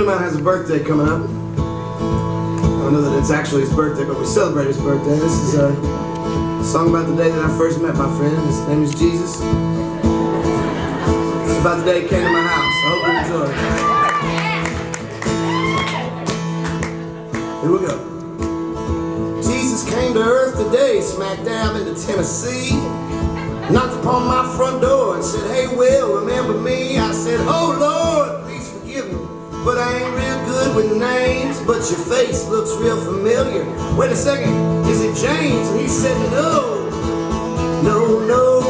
friend of mine has a birthday coming up. I don't know that it's actually his birthday, but we celebrate his birthday. This is a song about the day that I first met my friend. His name is Jesus. It's about the day he came to my house. I hope you enjoy it. Here we go. Jesus came to earth today, smack dab into Tennessee. Knocked upon my front door and said, "Hey, Will, remember me?" I said, "Oh, Lord, please forgive me, but I ain't real good with names, but your face looks real familiar. Wait a second, is it James?" And he said, "No, no, no."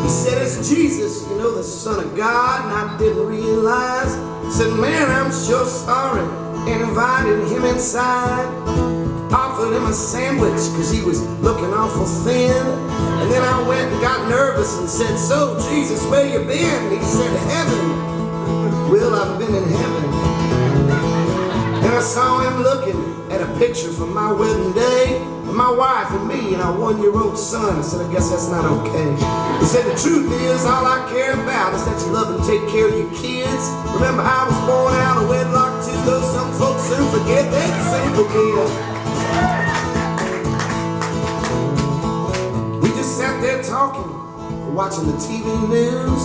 He said, "It's Jesus, you know, the Son of God," and I didn't realize. I said, "Man, I'm sure sorry," and invited him inside. Offered him a sandwich because he was looking awful thin. And then I went and got nervous and said, "So, Jesus, where you been?" And he said, "Heaven." "Well, I've been in heaven." And I saw him looking at a picture from my wedding day with my wife and me and our 1-year-old son. I said, "I guess that's not okay." He said, "The truth is, all I care about is that you love and take care of your kids. Remember, I was born out of wedlock too, though some folks soon forget that soon forget." Sat there talking, watching the TV news.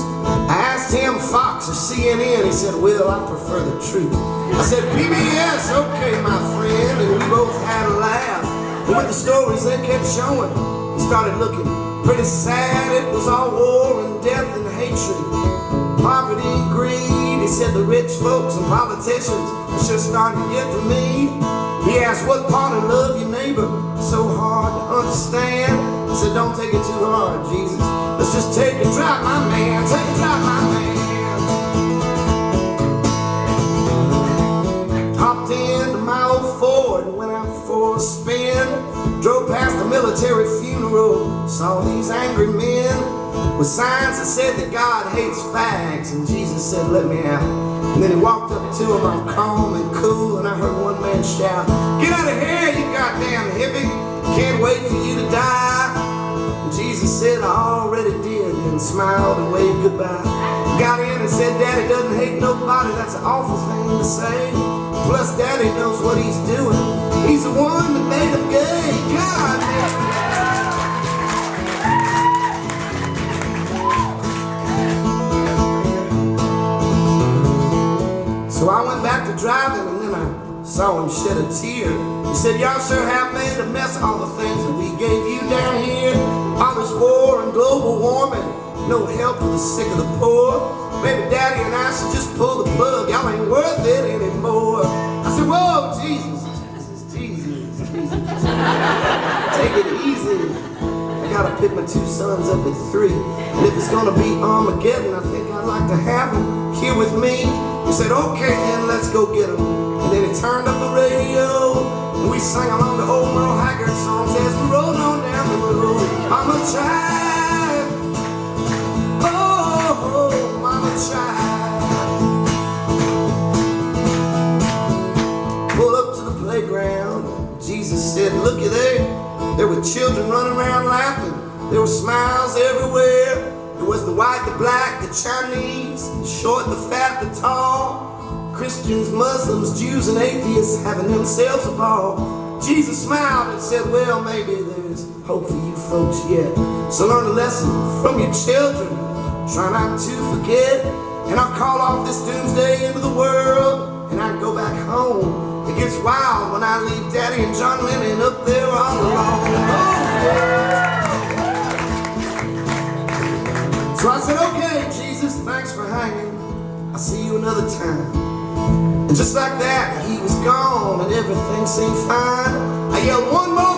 I asked him Fox or CNN. He said, "Well, I prefer the truth." I said, "PBS, okay, my friend." And we both had a laugh. But with the stories they kept showing, he started looking pretty sad. It was all war and death and hatred, poverty and greed. He said the rich folks and politicians are sure starting to get to me. He asked, "What part of love your neighbor so hard to understand?" I said, "Don't take it too hard, Jesus. Let's just take a drive, my man. Take a drive, my man." Hopped into my old Ford and went out for a spin. Drove past the military funeral, saw these angry men with signs that said that God hates fags, and Jesus said, "Let me out." And then he walked up to him, all calm and cool, and I heard one man shout, "Get out of here, you goddamn hippie. Can't wait for you to die." And Jesus said, "I already did," and smiled and waved goodbye. Got in and said, "Daddy doesn't hate nobody. That's an awful thing to say. Plus, Daddy knows what he's doing. He's the one that made him gay. God damn." So I went back to driving, and then I saw him shed a tear. He said, "Y'all sure have made a mess of all the things that we gave you down here. All this war and global warming, no help for the sick or the poor. Maybe Daddy and I should just pull the plug. Y'all ain't worth it anymore." I said, "Whoa, Jesus, Jesus. Take it easy. I gotta pick my 2 sons up at 3. And if it's gonna be Armageddon, I think I'd like to have them here with me." He said, "Okay, then let's go get them." And then he turned up the radio, and we sang along the old Merle Haggard songs as we rolled on down the road. "Mama child, oh, mama child." Pull up to the playground. Jesus said, "Looky there." There were children running around laughing. There were smiles everywhere. There was the white, the black, the Chinese, the short, the fat, the tall. Christians, Muslims, Jews, and atheists having themselves a ball. Jesus smiled and said, "Well, maybe there's hope for you folks yet. So learn a lesson from your children. Try not to forget. And I'll call off this doomsday into the world, and I go back home. It gets wild when I leave Daddy and John Lennon up there all alone." So I said, "Okay, Jesus, thanks for hanging. I'll see you another time." And just like that, he was gone and everything seemed fine. I yelled one more